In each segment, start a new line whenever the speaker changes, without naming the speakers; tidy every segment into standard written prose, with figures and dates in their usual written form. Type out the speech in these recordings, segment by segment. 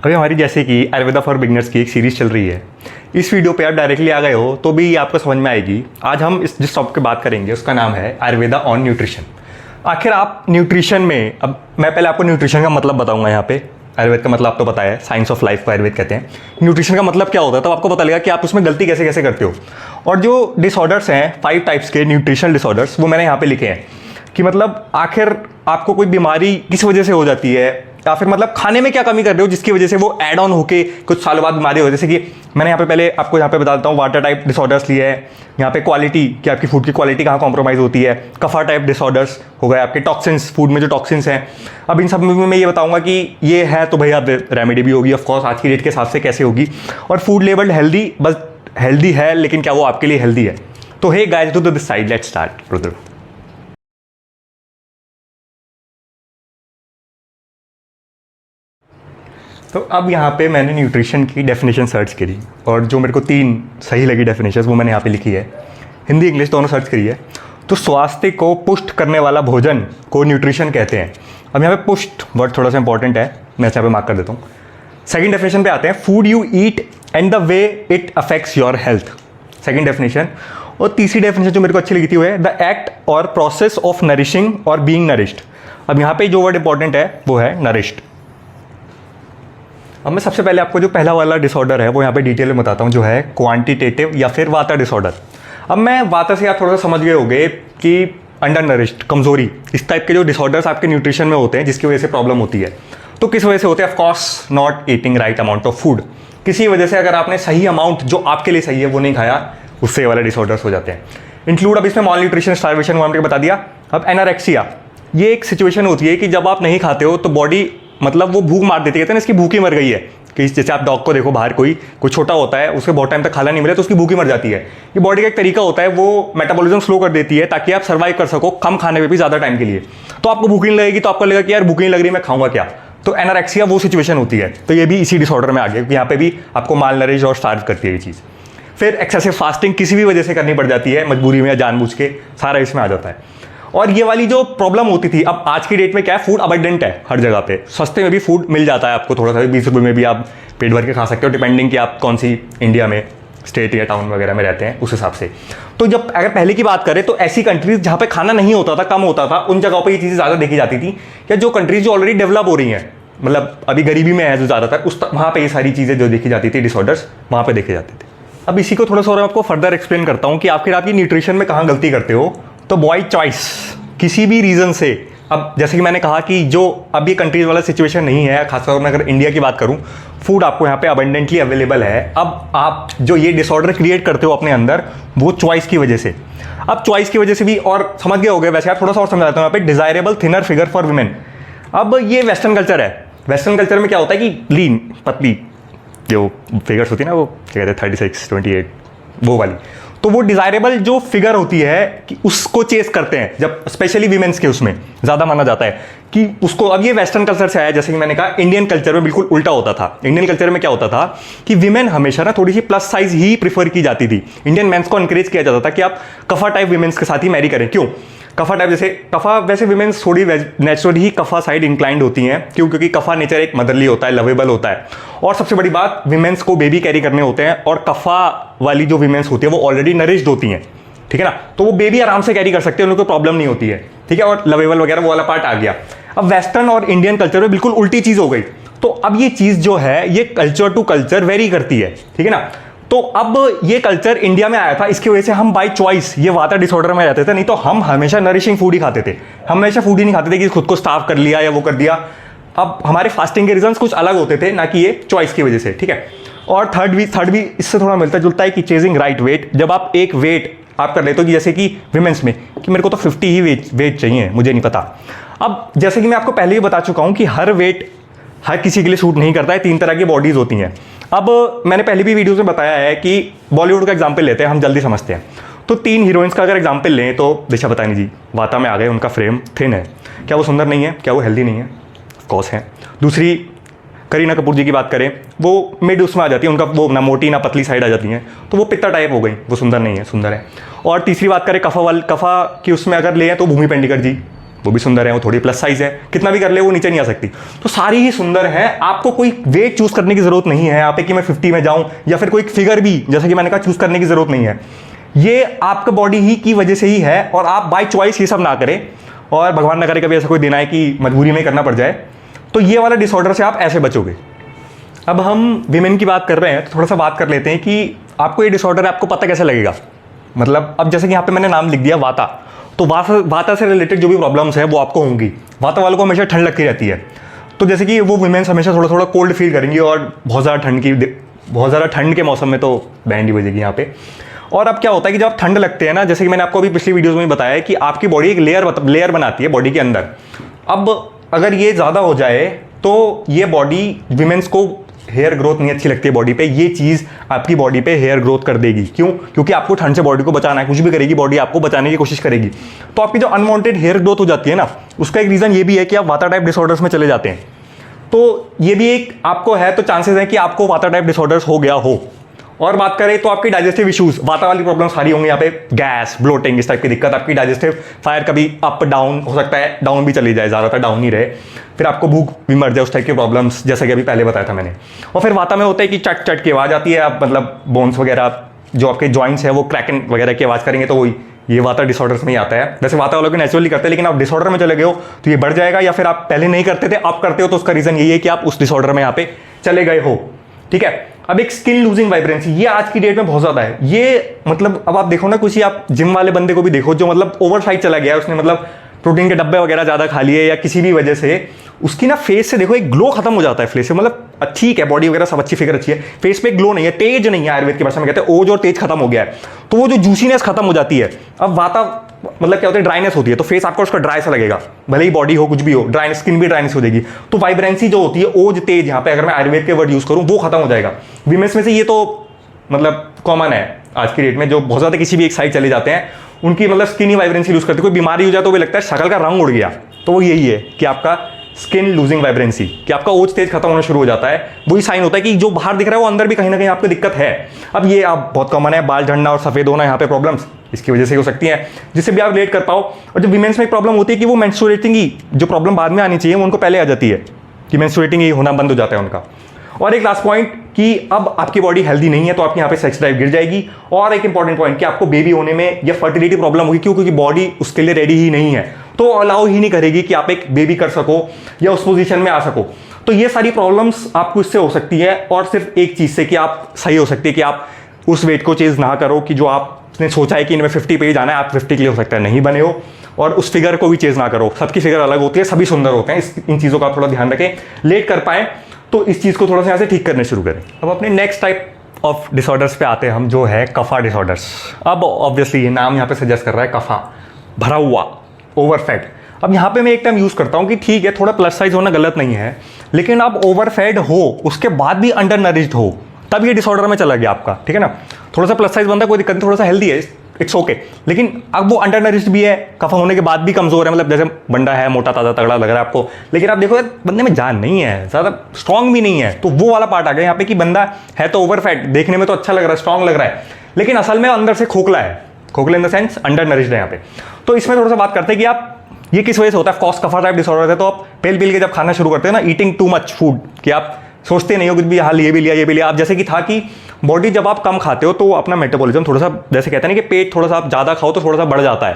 अभी हमारी जैसे कि आयुर्वेदा फॉर बिगनर्स की एक सीरीज़ चल रही है। इस वीडियो पे आप डायरेक्टली आ गए हो तो भी आपको समझ में आएगी। आज हम जिस टॉपिक पे बात करेंगे उसका नाम है आयुर्वेदा ऑन न्यूट्रिशन। आखिर आप न्यूट्रिशन में, अब मैं पहले आपको न्यूट्रिशन का मतलब बताऊंगा। यहाँ पे आयुर्वेद का मतलब आपको पता है, साइंस ऑफ लाइफ को आयुर्वेद कहते हैं। न्यूट्रिशन का मतलब क्या होता है तो आपको पता लगेगा कि आप उसमें गलती कैसे कैसे करते हो। और जो डिसऑर्डर्स हैं 5 टाइप्स के न्यूट्रिशनल डिसऑर्डर्स, वो मैंने यहाँ पे लिखे हैं कि मतलब आखिर आपको कोई बीमारी किस वजह से हो जाती है, या फिर मतलब खाने में क्या कमी कर रहे हो जिसकी वजह से वो ऐड ऑन होके कुछ सालों बाद बीमारी हो। जैसे कि मैंने यहाँ पे पहले आपको यहाँ पे बता देता हूँ, वाटर टाइप डिसऑर्डर्स लिए हैं। यहाँ पे क्वालिटी, कि आपकी फूड की क्वालिटी कहाँ कॉम्प्रोमाइज़ होती है। कफा टाइप डिसऑर्डर्स हो गए, आपके टॉक्सिन्स, फूड में जो टॉक्सिन्स हैं। अब इन सब में मैं ये बताऊँगा कि ये है तो भैया रेमेडी भी होगी ऑफकोर्स आज की डेट के हिसाब से कैसे होगी। और फूड लेवल्ड हेल्दी, बस हेल्दी है लेकिन क्या वो आपके लिए हेल्दी है। तो hey guys, to this side, let's start brother. तो अब यहाँ पे मैंने न्यूट्रिशन की डेफिनेशन सर्च करी और जो मेरे को 3 सही लगी डेफिनेशन वो मैंने यहाँ पे लिखी है। हिंदी इंग्लिश दोनों सर्च करी है। तो स्वास्थ्य को पुष्ट करने वाला भोजन को न्यूट्रिशन कहते हैं। अब यहाँ पे पुष्ट वर्ड थोड़ा सा इंपॉर्टेंट है, मैं यहाँ पे मार्क कर देता हूँ। सेकेंड डेफिनेशन पे आते हैं, food you eat and the way it affects your health, second definition. और तीसरी डेफिनेशन जो मेरे को अच्छी लगी थी वो है द एक्ट और प्रोसेस ऑफ नरिशिंग और बीइंग नरिश्ड। अब यहाँ पे जो वर्ड इंपॉर्टेंट है वो है नरिश्ड। अब मैं सबसे पहले आपको जो पहला वाला डिसऑर्डर है वो यहाँ पे डिटेल में बताता हूँ, जो है क्वांटिटेटिव या फिर वाता डिसऑर्डर। अब मैं वाता से आप थोड़ा सा समझ गए होंगे कि अंडर नरिश्ड, कमजोरी, इस टाइप के जो डिसऑर्डर्स आपके न्यूट्रिशन में होते हैं जिसकी वजह से प्रॉब्लम होती है। तो किस वजह से होते हैं? Of course not eating right amount of food. किसी वजह से अगर आपने सही अमाउंट जो आपके लिए सही है वो नहीं खाया, उससे वाले डिसऑर्डर्स हो जाते हैं। इंक्लूड, अब इसमें मॉल न्यूट्रिशन, स्टारवेशन वो हमने बता दिया। अब एनोरेक्सिया, ये एक सिचुएशन होती है कि जब आप नहीं खाते हो तो बॉडी मतलब वो भूख मार देती है, कहते हैं ना इसकी भूख ही मर गई है। कि जैसे आप डॉग को देखो, बाहर कोई छोटा होता है, उसके बहुत टाइम तक खाना नहीं मिले तो उसकी भूख ही मर जाती है। ये बॉडी का एक तरीका होता है, वो मेटाबॉलिज्म स्लो कर देती है ताकि आप सर्वाइव कर सको कम खाने में भी ज़्यादा टाइम के लिए। तो आपको भूख नहीं लगेगी तो आपको लगेगा कि यार भूख नहीं लग रही, मैं खाऊंगा क्या। तो एनोरेक्सिया वो सिचुएशन होती है। तो ये भी इसी डिसऑर्डर में आ गया क्योंकि यहाँ पे भी आपको माल नरिश और स्टार्व करती है ये चीज़। फिर एक्सेसिव फास्टिंग किसी भी वजह से करनी पड़ जाती है, मजबूरी में या जानबूझ के, सारा इसमें आ जाता है। और ये वाली जो प्रॉब्लम होती थी, अब आज की डेट में क्या है, फूड अबंडेंट है हर जगह पे, सस्ते में भी फूड मिल जाता है आपको, थोड़ा सा 20 रुपये में भी आप पेट भर के खा सकते हो, डिपेंडिंग कि आप कौन सी इंडिया में स्टेट या टाउन वगैरह में रहते हैं उस हिसाब से। तो जब अगर पहले की बात करें तो ऐसी कंट्रीज जहाँ पे खाना नहीं होता था, कम होता था, उन जगहों पर ये चीज़ें ज़्यादा देखी जाती थी। या जो कंट्रीज जो ऑलरेडी डेवलप हो रही हैं, मतलब अभी गरीबी में है जो ज़्यादातर, वहाँ पर ये सारी चीज़ें जो देखी जाती थी डिसऑर्डर्स वहाँ पर देखे जाते थे। अब इसी को थोड़ा सा और आपको फर्दर एक्सप्लेन करता हूँ कि आखिर आपकी न्यूट्रिशन में कहाँ गलती करते हो। तो बाय चॉइस, किसी भी रीज़न से, अब जैसे कि मैंने कहा कि जो अब ये कंट्रीज वाला सिचुएशन नहीं है, खासतौर में अगर इंडिया की बात करूं, फूड आपको यहाँ पे अबंडेंटली अवेलेबल है। अब आप जो ये डिसऑर्डर क्रिएट करते हो अपने अंदर, वो चॉइस की वजह से। अब चॉइस की वजह से भी, और समझ गए हो गए वैसे, यार थोड़ा सा और समझाता हूँ यहाँ पे, desirable thinner figure for women. अब ये वेस्टर्न कल्चर है। वेस्टर्न कल्चर में क्या होता है कि लीन, पतली जो फिगर्स होती है ना, वो क्या कहते हैं 36, 28, वो वाली, तो वो डिजायरेबल जो फिगर होती है कि उसको चेस करते हैं, जब स्पेशली वीमेंस के उसमें ज़्यादा माना जाता है कि उसको। अब ये वेस्टर्न कल्चर से आया, जैसे कि मैंने कहा इंडियन कल्चर में बिल्कुल उल्टा होता था। इंडियन कल्चर में क्या होता था कि वीमेन हमेशा ना थोड़ी सी प्लस साइज ही प्रीफर की जाती थी। इंडियन मेंस को एनकरेज किया जाता था कि आप कफा टाइप वीमेंस के साथ ही मैरी करें। क्यों कफा टाइप? जैसे कफा, वैसे वीमेंस थोड़ी नेचुरली ही कफा साइड इंक्लाइंड होती हैं। क्यों? क्योंकि कफा नेचर एक मदरली होता है, लवेबल होता है। और सबसे बड़ी बात, वीमेंस को बेबी कैरी करने होते हैं और कफा वाली जो वीमेंस होती है वो ऑलरेडी नरिश्ड होती हैं, ठीक है ना। तो वो बेबी आराम से कैरी कर सकते हैं, उनको कोई प्रॉब्लम नहीं होती है, ठीक है। और लवेबल वगैरह वो वाला पार्ट आ गया। अब वेस्टर्न और इंडियन कल्चर में बिल्कुल उल्टी चीज़ हो गई। तो अब ये चीज़ जो है ये कल्चर टू कल्चर वेरी करती है, ठीक है ना। तो अब ये कल्चर इंडिया में आया था, इसकी वजह से हम बाय चॉइस ये वाता डिसऑर्डर में रहते थे। नहीं तो हम हमेशा नरिशिंग फूड ही खाते थे, हमेशा फूड ही नहीं खाते थे कि खुद को स्टार्व कर लिया या वो कर दिया। अब हमारे फास्टिंग के रीजंस कुछ अलग होते थे, ना कि ये चॉइस की वजह से, ठीक है। और थर्ड भी इससे थोड़ा मिलता जुलता है कि चेजिंग राइट वेट। जब आप एक वेट आप कर लेते हो कि जैसे कि विमेंस में कि मेरे को तो 50 ही वेट चाहिए, मुझे नहीं पता। अब जैसे कि मैं आपको पहले ही बता चुका हूँ कि हर वेट हर किसी के लिए सूट नहीं करता है, 3 तरह की बॉडीज होती हैं। अब मैंने पहले भी वीडियोस में बताया है कि बॉलीवुड का एग्जाम्पल लेते हैं, हम जल्दी समझते हैं। तो 3 हीरोइंस का अगर एग्जाम्पल लें तो दिशा पटानी जी वाता में आ गए, उनका फ्रेम थिन है। क्या वो सुंदर नहीं है? क्या वो हेल्दी नहीं है? ऑफकोर्स है। दूसरी करीना कपूर जी की बात करें, वो मिड उसमें आ जाती है, उनका वो ना मोटी ना पतली साइड आ जाती है, तो वो पित्ता टाइप हो गई, वो सुंदर नहीं है, सुंदर है। और तीसरी बात करें कफा की, उसमें अगर ले तो भूमि पेंडिकर जी, वो भी सुंदर है, वो थोड़ी प्लस साइज है, कितना भी कर ले वो नीचे नहीं आ सकती। तो सारी ही सुंदर है, आपको कोई वेट चूज करने की जरूरत नहीं है यहाँ पे कि मैं 50 में जाऊं, या फिर कोई फिगर भी जैसे कि मैंने कहा चूज करने की जरूरत नहीं है। ये आपका बॉडी ही की वजह से ही है, और आप बाय चॉइस ये सब ना करें, और भगवान ना करे कभी ऐसा कोई दिन आए कि मजबूरी में करना पड़ जाए, तो ये वाला डिसऑर्डर से आप ऐसे बचोगे। अब हम विमेन की बात कर रहे हैं तो थोड़ा सा बात कर लेते हैं कि आपको ये डिसऑर्डर है, आपको पता कैसे लगेगा। मतलब अब जैसे कि यहाँ पे मैंने नाम लिख दिया वाता, तो वाता से रिलेटेड जो भी प्रॉब्लम्स है वो आपको होंगी। वाता वालों को हमेशा ठंड लगती रहती है, तो जैसे कि वो विमेन्स हमेशा थोड़ा थोड़ा कोल्ड फील करेंगी, और बहुत ज़्यादा ठंड के मौसम में तो बैंड ही बजेगी यहाँ पे। और अब क्या होता है कि जब आप ठंड लगते हैं ना, जैसे कि मैंने आपको अभी पिछली वीडियोस में बताया है कि आपकी बॉडी एक लेयर बनाती है बॉडी के अंदर। अब अगर ये ज़्यादा हो जाए तो ये बॉडी विमेंस को हेयर ग्रोथ नहीं अच्छी लगती है बॉडी पे, ये चीज़ आपकी बॉडी पे हेयर ग्रोथ कर देगी। क्यों? क्योंकि आपको ठंड से बॉडी को बचाना है, कुछ भी करेगी बॉडी आपको बचाने की कोशिश करेगी। तो आपकी जो अनवांटेड हेयर ग्रोथ हो जाती है ना, उसका एक रीज़न ये भी है कि आप वाता टाइप डिसऑर्डर्स में चले जाते हैं। तो ये भी एक आपको है, तो चांसेस है कि आपको वाता टाइप डिसऑर्डर्स हो गया हो। और बात करें तो आपकी डाइजेस्टिव इश्यूज, वाता वाली प्रॉब्लम सारी होंगी यहाँ पे, गैस, ब्लोटिंग, इस टाइप की दिक्कत, आपकी डाइजेस्टिव फायर कभी अप डाउन हो सकता है, डाउन भी चली जाए, ज़्यादातर डाउन ही रहे, फिर आपको भूख भी मर जाए, उस टाइप की प्रॉब्लम्स, जैसा कि अभी पहले बताया था मैंने। और फिर वाता में होता है कि चट चट की आवाज़ आती है, आप मतलब बोन्स वगैरह जो आपके जॉइंट्स हैं वो क्रैकिंग वगैरह की आवाज़ करेंगे, तो वही ये वाता डिसऑर्डर्स में ही आता है। वैसे वाता वालों के नेचुरली करते हैं, लेकिन आप डिसऑर्डर में चले गए हो तो ये बढ़ जाएगा, या फिर आप पहले नहीं करते थे आप करते हो, तो उसका रीज़न यही है कि आप उस डिसऑर्डर में यहाँ पे चले गए हो। ठीक है। अब एक स्किन लूजिंग वाइब्रेंसी, ये आज की डेट में बहुत ज़्यादा है। ये मतलब अब आप देखो ना, कुछ आप जिम वाले बंदे को भी देखो जो मतलब ओवर साइज चला गया है, उसने मतलब प्रोटीन के डब्बे वगैरह ज़्यादा खा लिए या किसी भी वजह से, उसकी ना फेस से देखो एक ग्लो खत्म हो जाता है फेस से। मतलब ठीक है, बॉडी वगैरह सब अच्छी, फिगर अच्छी है, फेस पे ग्लो नहीं है, तेज नहीं है, आयुर्वेद की भाषा में कहते हैं ओज और तेज खत्म हो गया है, तो वो जो जूसीनेस खत्म हो जाती है। अब वाता मतलब क्या होता है, ड्राइनेस होती है, तो फेस आपको उसका ड्राई सा लगेगा, भले ही बॉडी हो कुछ भी हो, ड्राई स्किन भी ड्राइनेस हो जाएगी। तो वाइब्रेंसी जो होती है, ओज तेज, यहाँ पे अगर मैं आयुर्वेद के वर्ड यूज करूँ वो खत्म हो जाएगा। विमेंस में से ये तो मतलब कॉमन है आज की डेट में, जो बहुत ज़्यादा किसी भी एक साइड चले जाते हैं, उनकी मतलब स्किन ही वाइब्रेंसी लूज करती है। कोई बीमारी हो जाए तो भी लगता है शक्ल का रंग उड़ गया, तो वो यही है कि आपका स्किन लूजिंग वाइब्रेंसी, कि आपका ओज तेज खत्म होना शुरू हो जाता है। वही साइन होता है कि जो बाहर दिख रहा है वो अंदर भी कहीं ना कहीं आपको दिक्कत है। अब ये आप बहुत कॉमन है, बाल झड़ना और सफ़ेद होना यहाँ पे प्रॉब्लम्स इसकी वजह से हो सकती हैं, जिससे भी आप रिलेट कर पाओ। और जो विमेंस में एक प्रॉब्लम होती है कि वो मेंस्ट्रुएटिंग ही, जो प्रॉब्लम बाद में आनी चाहिए वो उनको पहले आ जाती है, कि मेंस्ट्रुएटिंग ही होना बंद हो जाता है उनका। और एक लास्ट पॉइंट कि अब आपकी बॉडी हेल्दी नहीं है, तो आपकी यहाँ पे सेक्स ड्राइव गिर जाएगी। और एक इंपॉर्टेंट पॉइंट कि आपको बेबी होने में या फर्टिलिटी प्रॉब्लम होगी, क्यों? क्योंकि बॉडी उसके लिए रेडी ही नहीं है, तो अलाउ ही नहीं करेगी कि आप एक बेबी कर सको या उस पोजीशन में आ सको। तो ये सारी प्रॉब्लम्स आपको इससे हो सकती है, और सिर्फ एक चीज़ से कि आप सही हो सकती है कि आप उस वेट को चेंज ना करो कि जो आपने सोचा है कि इनमें 50 पे ही जाना है, आप 50 के लिए हो सकता है नहीं बने हो, और उस फिगर को भी चेंज ना करो। सबकी फिगर अलग होती है, सभी सुंदर होते हैं, इन चीज़ों का आप थोड़ा ध्यान रखें, लेट कर पाएँ तो इस चीज़ को थोड़ा सा यहाँ से ठीक करने शुरू करें। अब अपने नेक्स्ट टाइप ऑफ डिसऑर्डर्स पे आते हैं हम, जो है कफा डिसऑर्डर्स। अब ऑब्वियसली ये नाम यहाँ पे सजेस्ट कर रहा है कफा, भरा हुआ, ओवरफेड। अब यहाँ पे मैं एक टाइम यूज़ करता हूँ कि ठीक है थोड़ा प्लस साइज होना गलत नहीं है, लेकिन आप ओवरफेड हो उसके बाद भी अंडर नरिश्ड हो, तब ये डिसऑर्डर में चला गया आपका। ठीक है ना, थोड़ा सा प्लस साइज बंदा कोई दिक्कत नहीं, थोड़ा सा हेल्दी है, इट्स ओके, लेकिन अब वो अंडर नरिश्ड भी है, कफा होने के बाद भी कमजोर है, मतलब जैसे बंदा है मोटा ताज़ा तगड़ा लग रहा है आपको, लेकिन आप देखो यार बंदे में जान नहीं है, ज़्यादा स्ट्रॉन्ग भी नहीं है। तो वो वाला पार्ट आ गया यहाँ पे कि बंदा है तो ओवरफेट, देखने में तो अच्छा लग रहा है, स्ट्रॉन्ग लग रहा है, लेकिन असल में अंदर से खोखला है, खोखला in the sense under nourished है यहाँ पे। तो इसमें थोड़ा सा बात करते हैं कि आप ये किस वजह से होता है। कॉस कफा टाइप डिसऑर्डर है, तो आप पेल के जब खाना शुरू करते हैं ना, ईटिंग टू मच फूड, कि आप सोचते नहीं हो कुछ भी, हाल ये भी लिया ये भी लिया। आप जैसे कि था कि बॉडी जब आप कम खाते हो तो अपना मेटाबॉलिज्म थोड़ा सा, जैसे कहते हैं ना कि पेट थोड़ा सा आप ज़्यादा खाओ तो थोड़ा सा बढ़ जाता है,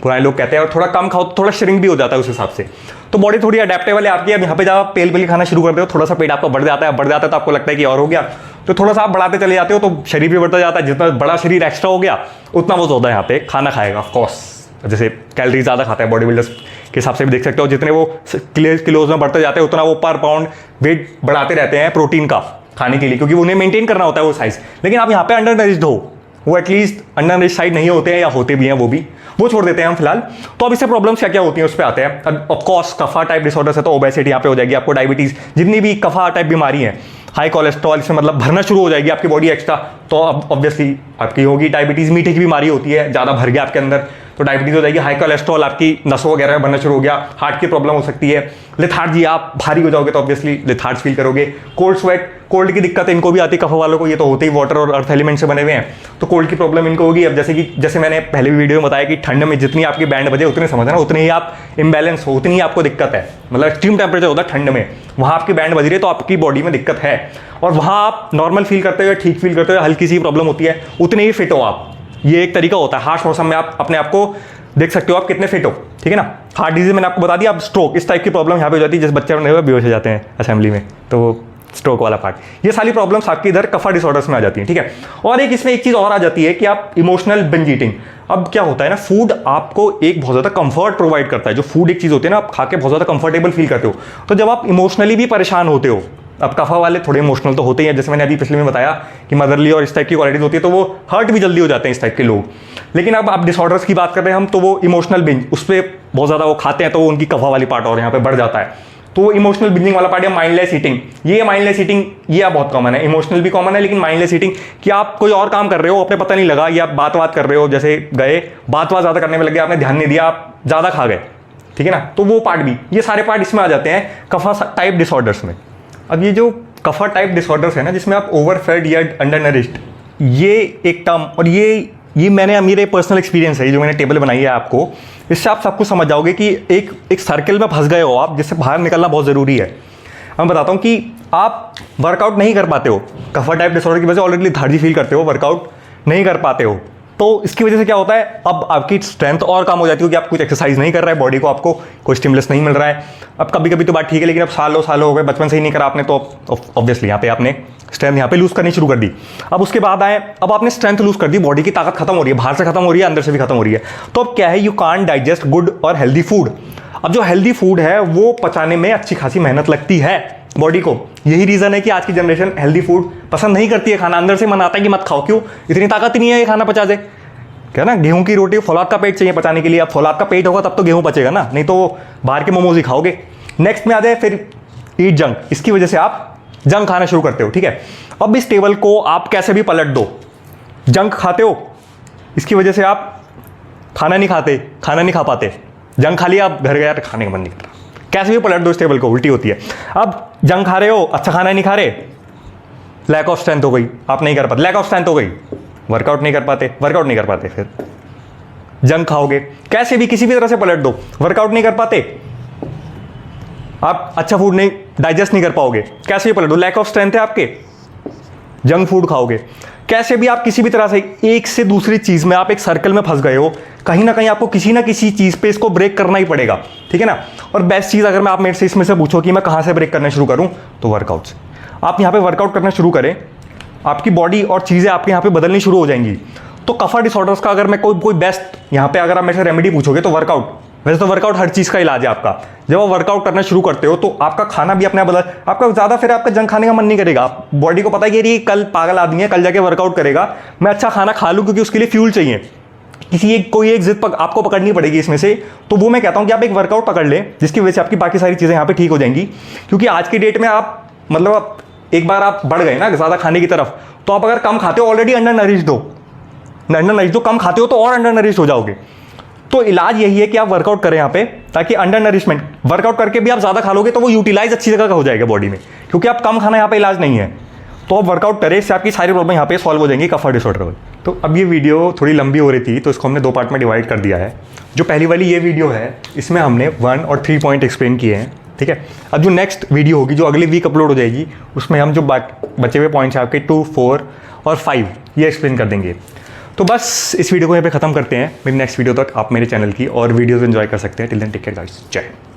पुराने लोग कहते हैं, और थोड़ा कम खाओ तो थोड़ा श्रिंक भी हो जाता है उस हिसाब से। तो बॉडी थोड़ी अडेप्टेबल है आपकी। अब यहाँ पे जब आप पेल खाना शुरू करते हो, थोड़ा सा पेट आपका बढ़ जाता है तो आपको लगता है कि और हो गया, तो थोड़ा सा आप बढ़ाते चले जाते हो, तो शरीर भी बढ़ता जाता है। जितना बड़ा शरीर एक्स्ट्रा हो गया उतना वो ज़्यादा यहाँ पे खाना खाएगा। ऑफकोर्स जैसे कैलोरी ज़्यादा खाता है बॉडी बिल्डर्स के हिसाब से भी देख सकते हो, जितने वो किलोज में बढ़ते जाते हैं उतना वो पर पाउंड वेट बढ़ाते रहते हैं प्रोटीन का खाने के लिए, क्योंकि उन्हें मेंटेन करना होता है वो साइज। लेकिन आप यहाँ पे अंडर नरिश्ड हो, वो एटलीस्ट अंडर नरिश्ड साइड नहीं होते हैं, या होते भी हैं वो छोड़ देते हैं हम फिलहाल। तो अब इससे प्रॉब्लम्स क्या क्या होती हैं उस पर आते हैं। अब ऑफकोर्स कफा टाइप डिसऑर्डर है तो ओबेसिटी यहाँ पे हो जाएगी, आपको डायबिटीज़, जितनी भी कफा टाइप बीमारी है, हाई कोलेस्ट्रॉल, इसमें मतलब भरना शुरू हो जाएगी आपकी बॉडी एक्स्ट्रा, तो अब ऑब्वियसली आपकी होगी डायबिटीज़। मीठे की बीमारी होती है, ज़्यादा भर गया आपके अंदर, तो डायबिटीज़ हो जाएगी, हाई कोलेस्ट्रॉल, आपकी नसों वगैरह में बनना शुरू हो गया, हार्ट की प्रॉब्लम हो सकती है, लेथार्जी, आप भारी हो जाओगे तो ऑब्वियसली लेथार्ज फील करोगे, कोल्ड स्वेट, कोल्ड की दिक्कत इनको भी आती है, कफ वालों को, ये तो होते ही वाटर और अर्थ एलिमेंट से बने हुए हैं, तो कोल्ड की प्रॉब्लम इनको होगी। अब जैसे मैंने पहले भी वीडियो में बताया कि ठंड में जितनी आपकी बैंड बजे उतने समझना, उतने ही आप इम्बैलेंस हो, उतनी ही आपको दिक्कत है, मतलब एक्सट्रीम टेम्परेचर होता है ठंड में, वहाँ आपकी बैंड बज रही है तो आपकी बॉडी में दिक्कत है, और वहाँ आप नॉर्मल फील करते हो, ठीक फील करते हो, हल्की सी प्रॉब्लम होती है, उतने ही फिट हो आप। ये एक तरीका होता है, हार्श मौसम में आप अपने आप को देख सकते हो आप कितने फिट हो, ठीक है ना। हार्ट डिजीज मैंने आपको बता दिया। अब स्ट्रोक, इस टाइप की प्रॉब्लम यहाँ पे हो जाती है, जिस बच्चे में बेहोश हो जाते हैं असेंबली में, तो स्ट्रोक वाला पार्ट, ये सारी प्रॉब्लम्स आपकी इधर कफा डिसऑर्डर्स में आ जाती हैं, ठीक है। और एक इसमें एक चीज़ और आ जाती है कि आप इमोशनल बिंज ईटिंग। अब क्या होता है ना, फूड आपको एक बहुत ज़्यादा कंफर्ट प्रोवाइड करता है, जो फूड एक चीज़ होती है ना, आप खा के बहुत ज़्यादा कंफर्टेबल फील करते हो, तो जब आप इमोशनली भी परेशान होते हो, अब कफा वाले थोड़े इमोशनल तो होते ही हैं, जैसे मैंने अभी पिछले में बताया कि मदरली और इस टाइप की क्वालिटीज होती है, तो वो हर्ट भी जल्दी हो जाते हैं इस टाइप के लोग। लेकिन अब आप डिसऑर्डर्स की बात कर रहे हैं हम, तो वो इमोशनल बिंज, उस पर बहुत ज़्यादा वो खाते हैं, तो उनकी कफा वाली पार्ट और यहाँ पे बढ़ जाता है, तो इमोशनल बिंजिंग वाला पार्ट है माइंडलेस ईटिंग। ये माइंडलेस ईटिंग ये आप बहुत कॉमन है, इमोशनल भी कॉमन है, लेकिन माइंडलेस ईटिंग कि आप कोई और काम कर रहे हो, अपने पता नहीं लगा, या बात कर रहे हो, जैसे गए बात ज़्यादा करने में लग गया, आपने ध्यान नहीं दिया, आप ज़्यादा खा गए, ठीक है ना, तो वो पार्ट भी, ये सारे पार्ट इसमें आ जाते हैं कफा टाइप डिसऑर्डर्स में। अब ये जो कफा टाइप डिसऑर्डर्स है ना, जिसमें आप ओवरफेड या अंडर नरिश्ड, ये एक टर्म, और ये मैंने मेरे पर्सनल एक्सपीरियंस है, जो मैंने टेबल बनाई है आपको, इससे आप सब कुछ समझ जाओगे कि एक सर्कल में फंस गए हो आप, जिससे बाहर निकलना बहुत ज़रूरी है। मैं बताता हूँ कि आप वर्कआउट नहीं कर पाते हो, कफा टाइप डिसऑर्डर की वजह से ऑलरेडी लेथार्जी फील करते हो, वर्कआउट नहीं कर पाते हो, तो इसकी वजह से क्या होता है, अब आपकी स्ट्रेंथ और कम हो जाती है कि आप कुछ एक्सरसाइज नहीं कर रहे हैं, बॉडी को आपको कोई स्टिमुलस नहीं मिल रहा है। अब कभी कभी तो बात ठीक है, लेकिन अब सालों हो गए, बचपन से ही नहीं करा आपने, तो ऑब्वियसली यहाँ पे आपने स्ट्रेंथ यहाँ पे लूज करनी शुरू कर दी। अब उसके बाद आए, अब आपने स्ट्रेंथ लूज कर दी, बॉडी की ताकत खत्म हो रही है, बाहर से खत्म हो रही है, अंदर से भी खत्म हो रही है, तो अब क्या है, यू कांट डाइजेस्ट गुड और हेल्दी फूड। अब जो हेल्दी फूड है वो पचाने में अच्छी खासी मेहनत लगती है बॉडी को, यही रीजन है कि आज की जनरेशन हेल्दी फूड पसंद नहीं करती है खाना, अंदर से मन आता है कि मत खाओ, क्यों, इतनी ताकत ही नहीं है ये खाना पचा दे, क्या ना, गेहूं की रोटी, फौलाद का पेट चाहिए पचाने के लिए, अब फौलाद का पेट होगा तब तो गेहूं पचेगा ना, नहीं तो बाहर के मोमोज ही खाओगे। नेक्स्ट में आ जाए फिर ईट जंक, इसकी वजह से आप जंक खाना शुरू करते हो, ठीक है। अब इस टेबल को आप कैसे भी पलट दो, जंक खाते हो, इसकी वजह से आप खाना नहीं खा पाते, जंक खा लिया, आप घर गया तो खाने का मन नहीं करता, कैसे भी पलट दो इस टेबल को, उल्टी होती है। अब जंक खा रहे हो, अच्छा खाना नहीं खा रहे, लैक ऑफ स्ट्रेंथ हो गई, आप नहीं कर पाते, लैक ऑफ स्ट्रेंथ हो गई, वर्कआउट नहीं कर पाते, फिर जंक खाओगे, कैसे भी किसी भी तरह से पलट दो, वर्कआउट नहीं कर पाते, आप अच्छा फूड नहीं डाइजेस्ट नहीं कर पाओगे, कैसे भी पलट दो, लैक ऑफ स्ट्रेंथ है आपके, जंक फूड खाओगे, कैसे भी आप किसी भी तरह से एक से दूसरी चीज में आप एक सर्कल में फंस गए हो, कहीं ना कहीं आपको किसी ना किसी चीज पे इसको ब्रेक करना ही पड़ेगा, ठीक है ना। और बेस्ट चीज अगर मैं आप मेरे से इसमें से पूछो कि मैं कहां से ब्रेक करना शुरू करूं, तो वर्कआउट से। आप यहां पे वर्कआउट करना शुरू करें, आपकी बॉडी और चीजें आपके यहाँ पे बदलनी शुरू हो जाएंगी। तो कफा डिसऑर्डर्स का अगर मैं कोई बेस्ट यहाँ पे अगर आप मेरे से रेमेडी पूछोगे तो वर्कआउट, वैसे तो वर्कआउट हर चीज़ का इलाज है आपका। जब आप वर्कआउट करना शुरू करते हो तो आपका खाना भी अपने आप बदल, आपका ज़्यादा फिर आपका जंक खाने का मन नहीं करेगा, बॉडी को पता है कि ये कल पागल आदमी है, कल जाके वर्कआउट करेगा, मैं अच्छा खाना खा लूँ क्योंकि उसके लिए फ्यूल चाहिए, कोई एक जिद आपको पकड़नी पड़ेगी इसमें से। तो वो मैं कहता हूँ कि आप एक वर्कआउट पकड़ लें, जिसकी वजह से आपकी बाकी सारी चीज़ें यहाँ पे ठीक हो जाएंगी। क्योंकि आज की डेट में आप मतलब एक बार आप बढ़ गए ना ज़्यादा खाने की तरफ, तो आप अगर कम खाते हो ऑलरेडी अंडर नरिश्ड हो, कम खाते हो तो और अंडर नरिश्ड हो जाओगे। तो इलाज यही है कि आप वर्कआउट करें यहाँ पे, ताकि अंडर नरिशमेंट, वर्कआउट करके भी आप ज़्यादा खा लोगे तो वो यूटिलाइज अच्छी जगह का हो जाएगा बॉडी में, क्योंकि आप कम खाना यहाँ पे इलाज नहीं है। तो आप वर्कआउट करें, इससे आपकी सारी प्रॉब्लम यहाँ पे सॉल्व हो जाएंगी कफा डिसऑर्डर में। तो अब ये वीडियो थोड़ी लंबी हो रही थी, तो इसको हमने 2 पार्ट में डिवाइड कर दिया है। जो पहली वाली ये वीडियो है, इसमें हमने 1 और 3 पॉइंट एक्सप्लेन किए हैं, ठीक है। अब जो नेक्स्ट वीडियो होगी, जो अगले वीक अपलोड हो जाएगी, उसमें हम जो बचे हुए पॉइंट्स हैं आपके 2, 4 और 5 ये एक्सप्लेन कर देंगे। तो बस इस वीडियो को यहाँ पे ख़त्म करते हैं। मेरी नेक्स्ट वीडियो तक आप मेरे चैनल की और वीडियोज़ एंजॉय कर सकते हैं। Till then take care guys, जय हिंद।